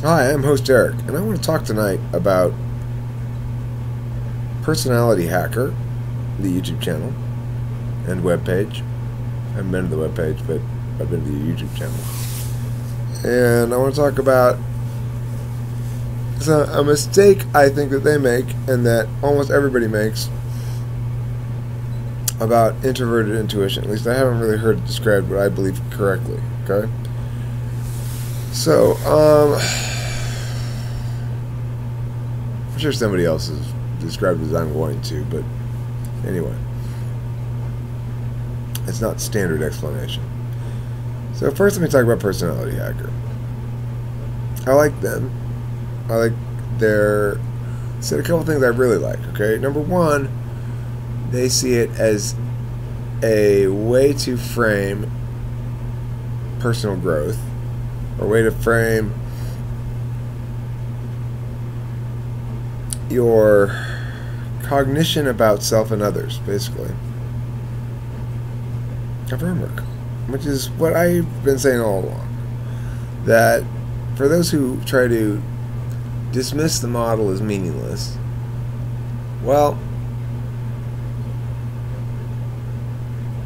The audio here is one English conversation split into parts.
Hi, I'm host Eric, and I want to talk tonight about Personality Hacker, the YouTube channel and webpage. I haven't been to the webpage, but I've been to the YouTube channel. And I want to talk about a mistake I think that they make, and that almost everybody makes, about introverted intuition. At least I haven't really heard it described, but I believe correctly. Okay? So, I'm sure somebody else has described it as I'm going to, but anyway. It's not standard explanation. So first let me talk about Personality Hacker. I like them. I like their... said a couple things I really like, okay? Number one, they see it as a way to frame personal growth, or a way to frame your cognition about self and others, basically. A framework, which is what I've been saying all along. That for those who try to dismiss the model as meaningless, well,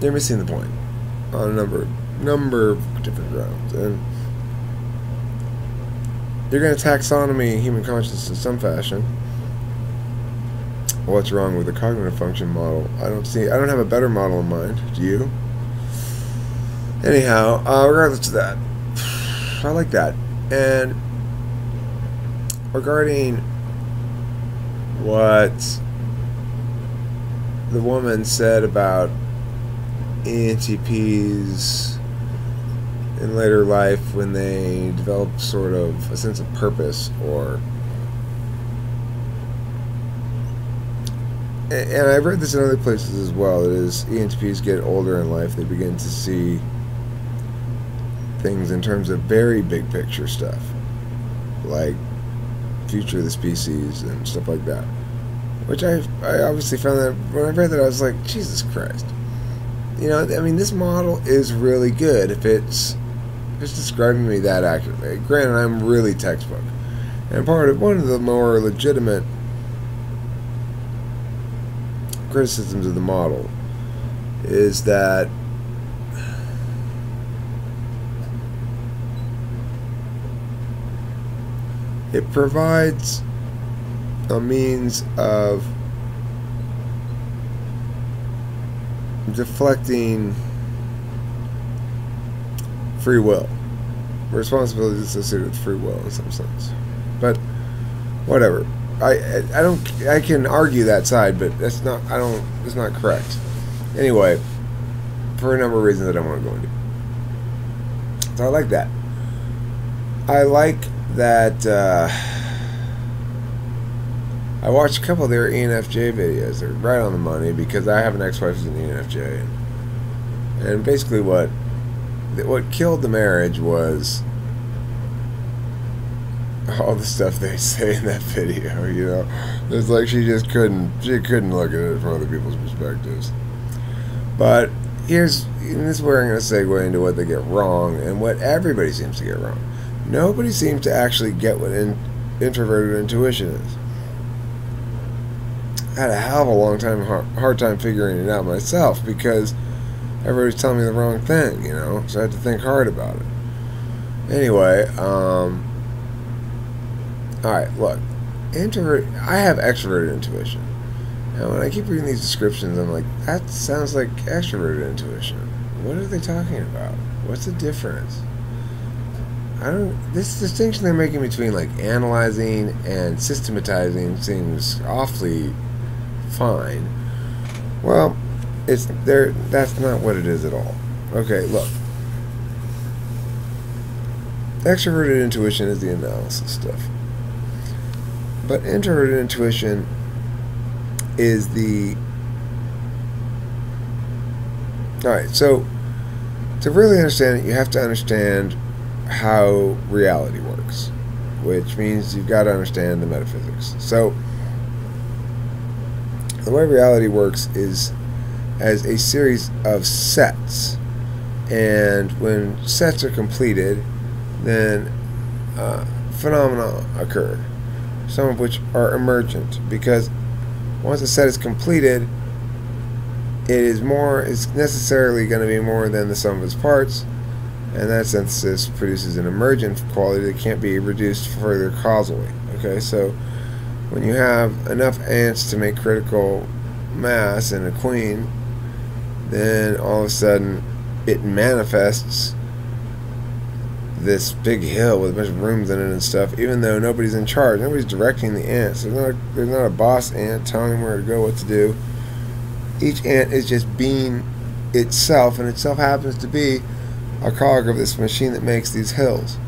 they're missing the point on a number of different grounds. And you're going to taxonomy human consciousness in some fashion. What's wrong with the cognitive function model? I don't have a better model in mind. Do you? Anyhow, regardless of that, I like that. And regarding what the woman said about ENTPs in later life when they develop sort of a sense of purpose, or... and I've read this in other places as well, that as ENTPs get older in life, they begin to see things in terms of very big picture stuff, like future of the species and stuff like that. Which I obviously found that when I read that, I was like, Jesus Christ. You know, I mean, this model is really good if it's describing me that accurately. Granted, I'm really textbook. And one of the more legitimate criticisms of the model is that it provides a means of deflecting free will, responsibility associated with free will in some sense. But whatever. I can argue that side, but it's not correct. Anyway, for a number of reasons that I don't want to go into. So I like that. I like that I watched a couple of their ENFJ videos. They're right on the money, because I have an ex-wife who's an ENFJ, and basically what killed the marriage was all the stuff they say in that video. You know, it's like she couldn't look at it from other people's perspectives. But this is where I'm going to segue into what they get wrong, and what everybody seems to get wrong. Nobody seems to actually get what introverted intuition is. I had a hell of a hard time figuring it out myself, because everybody's telling me the wrong thing, you know, so I had to think hard about it. Anyway, alright, look, I have extroverted intuition. And when I keep reading these descriptions, I'm like, that sounds like extroverted intuition. What are they talking about? What's the difference? This distinction they're making between like analyzing and systematizing seems awfully fine. Well, that's not what it is at all. Okay, look. Extroverted intuition is the analysis stuff. But introverted intuition is the... Alright, so to really understand it, you have to understand how reality works, which means you've got to understand the metaphysics. So the way reality works is as a series of sets, and when sets are completed, then phenomena occur, some of which are emergent, because once a set is completed, it's necessarily going to be more than the sum of its parts, and that synthesis produces an emergent quality that can't be reduced further causally. Okay, so when you have enough ants to make critical mass in a queen, then all of a sudden it manifests this big hill with a bunch of rooms in it and stuff, even though nobody's in charge, nobody's directing the ants. There's not a boss ant telling them where to go, what to do. Each ant is just being itself, and itself happens to be a cog of this machine that makes these hills.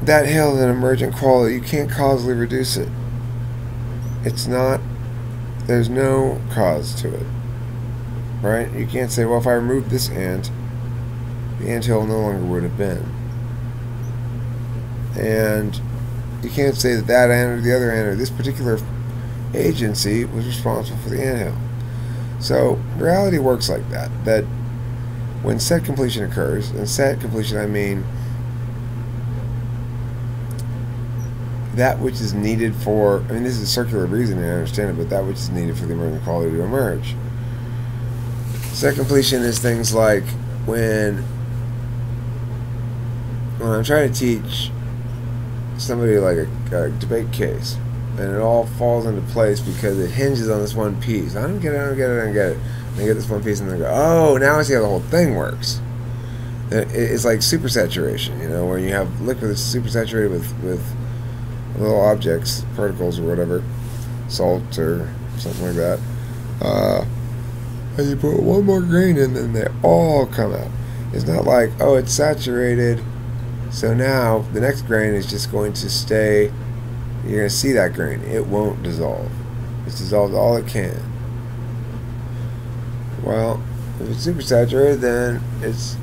That hill is an emergent quality. You can't causally reduce it. There's no cause to it. Right? You can't say, well, if I removed this ant, the anthill no longer would have been. And you can't say that ant or the other ant or this particular agency was responsible for the anthill. So reality works like that. That when set completion occurs, and set completion I mean that which is needed for, I mean this is a circular reasoning, I understand it, but that which is needed for the emergent quality to emerge. Set completion is things like when I'm trying to teach somebody like a debate case, and it all falls into place because it hinges on this one piece. I don't get it. And they get this one piece, and they go, "Oh, now I see how the whole thing works." It's like supersaturation, where you have liquid that's supersaturated with little objects, particles or whatever, salt or something like that. And you put one more grain in, and they all come out. It's not like, oh, it's saturated, so now the next grain is just going to stay. You're going to see that grain. It won't dissolve. It's dissolved all it can. Well, if it's supersaturated, then it's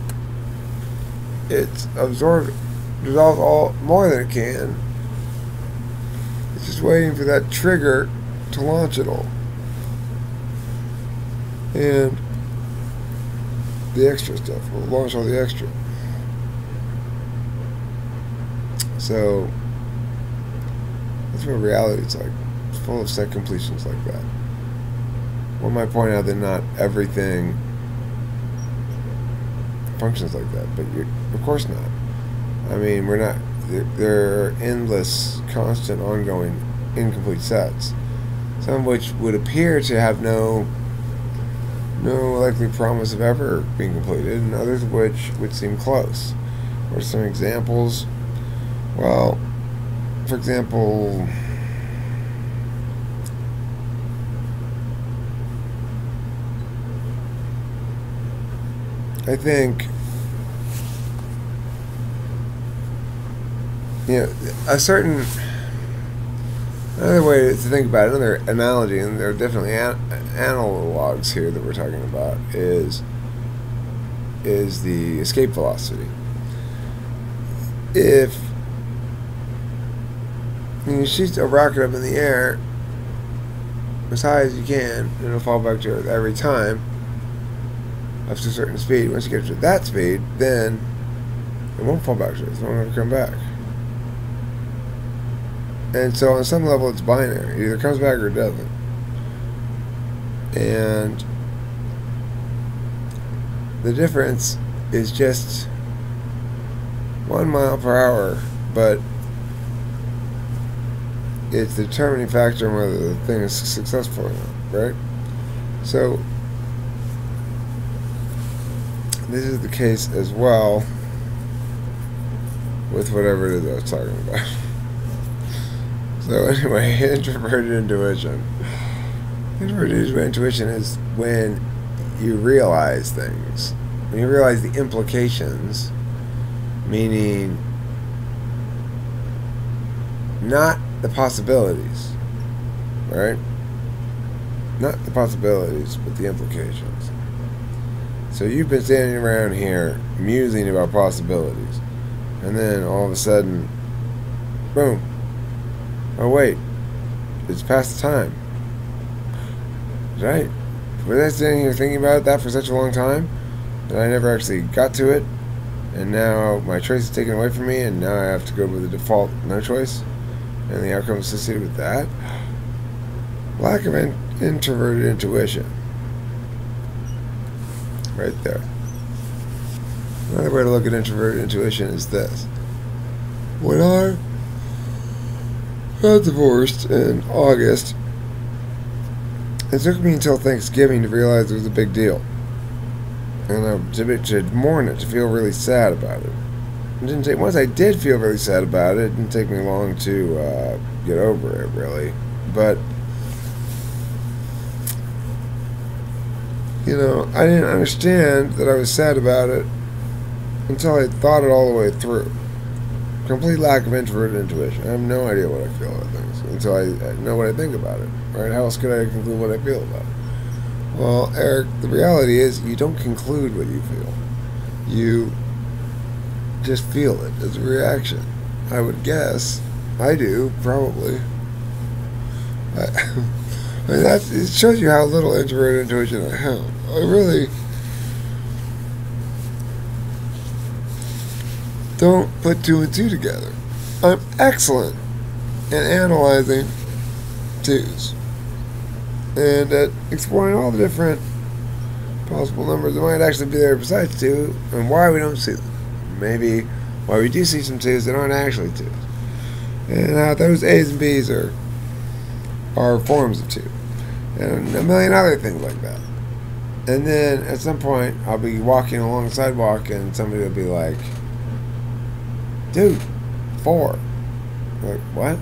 dissolved all more than it can. It's just waiting for that trigger to launch it all. And the extra stuff will launch all the extra. So that's what reality's like. It's full of set completions like that. One might point out that not everything functions like that, but of course not. I mean, we're not. There are endless, constant, ongoing, incomplete sets. Some of which would appear to have no likely promise of ever being completed, and others of which would seem close. What are some examples? Well, for example, I think another way to think about it, another analogy, and there are definitely analogs here that we're talking about, is the escape velocity. If you shoot a rocket up in the air as high as you can, and it'll fall back to Earth every time up to a certain speed. Once you get to that speed, then it won't fall back to Earth. It won't ever come back. And so on some level it's binary. It either comes back or it doesn't. And the difference is just 1 mile per hour, but it's the determining factor on whether the thing is successful or not, right? So this is the case as well with whatever it is I was talking about. So anyway, introverted intuition. Introverted intuition is when you realize things. When you realize the implications, meaning not the possibilities, right? Not the possibilities, but the implications. So you've been standing around here musing about possibilities, and then all of a sudden, boom. Oh wait, it's past the time. Right? Was I sitting here thinking about that for such a long time that I never actually got to it? and now my choice is taken away from me, and now I have to go with the default no choice, and the outcome associated with that. Lack of introverted intuition. Right there. Another way to look at introverted intuition is this. When I got divorced in August, it took me until Thanksgiving to realize it was a big deal. And to mourn it, to feel really sad about it. It didn't take, once I did feel really sad about it, it didn't take me long to get over it, really. But, you know, I didn't understand that I was sad about it until I thought it all the way through. Complete lack of introverted intuition. I have no idea what I feel about things until I know what I think about it. Right? How else could I conclude what I feel about it? Well, Eric, the reality is you don't conclude what you feel. You just feel it as a reaction. I would guess. I do, probably. I mean, it shows you how little introverted intuition I have. I really don't put two and two together. I'm excellent in analyzing twos and at exploring all the different possible numbers that might actually be there besides two, and why we don't see them. Maybe why we do see some twos that aren't actually twos, and how those A's and B's are forms of two, and a million other things like that. And then at some point I'll be walking along the sidewalk and somebody will be like, dude, 4. I'm like, what?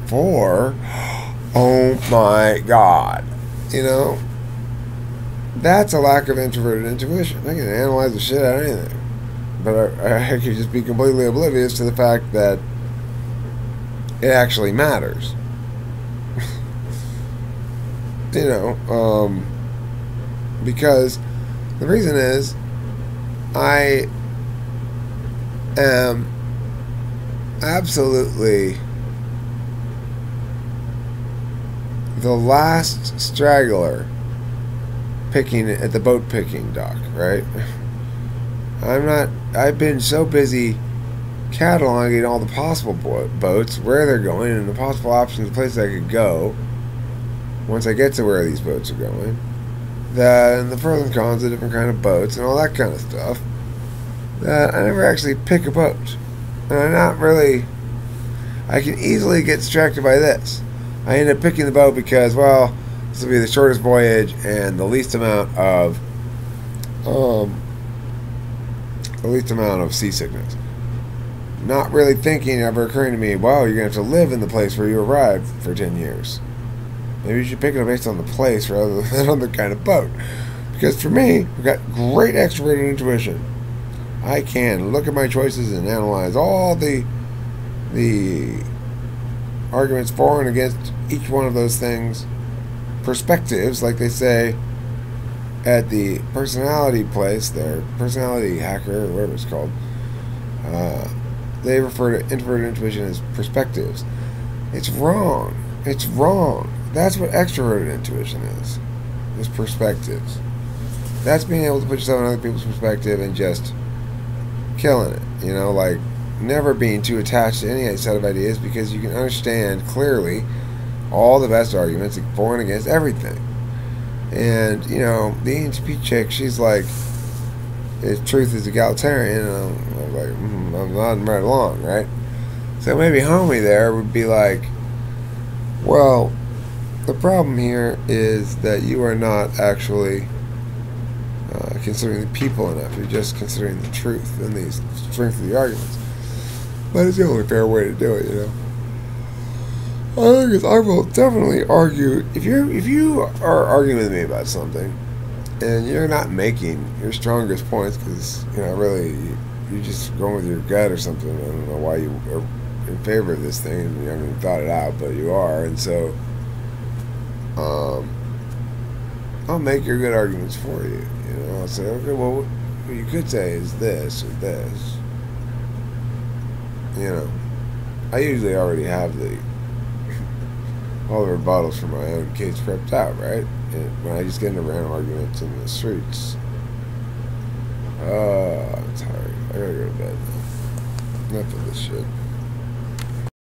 4? Oh my God. You know? That's a lack of introverted intuition. I can analyze the shit out of anything. But I could just be completely oblivious to the fact that it actually matters. You know, because the reason is I am absolutely the last straggler picking at the boat picking dock, right? I've been so busy cataloging all the possible boats, where they're going, and the possible options of places I could go once I get to where these boats are going, and the pros and cons of different kind of boats and all that kind of stuff, that I never actually pick a boat. And I can easily get distracted by this. I end up picking the boat because, well, this will be the shortest voyage and the least amount of seasickness. Not really thinking, ever occurring to me, wow, you're going to have to live in the place where you arrived for 10 years. Maybe you should pick it based on the place rather than on the kind of boat. Because for me, I've got great extroverted intuition. I can look at my choices and analyze all the arguments for and against each one of those things. Perspectives, like they say at the personality place, their personality hacker, or whatever it's called. They refer to introverted intuition as perspectives. It's wrong. It's wrong. That's what extroverted intuition is perspectives. That's being able to put yourself in other people's perspective and just killing it. You know, like never being too attached to any set of ideas, because you can understand clearly all the best arguments for and against everything. And, you know, the ENTP chick, she's like, if truth is egalitarian, and I'm like, I'm nodding right along, right? So maybe homie there would be like, well, the problem here is that you are not actually considering the people enough. You're just considering the truth and the strength of the arguments. But it's the only fair way to do it, you know. I will definitely argue, if you are arguing with me about something and you're not making your strongest points because, you know, really you're just going with your gut or something. I don't know why you are in favor of this thing, and you haven't even thought it out, but you are, and so I'll make your good arguments for you. You know, I'll say, okay, well, what you could say is this or this. You know, I usually already have all the rebuttals for my own case prepped out, right? And when I just get into random arguments in the streets, to bed. Enough of this shit.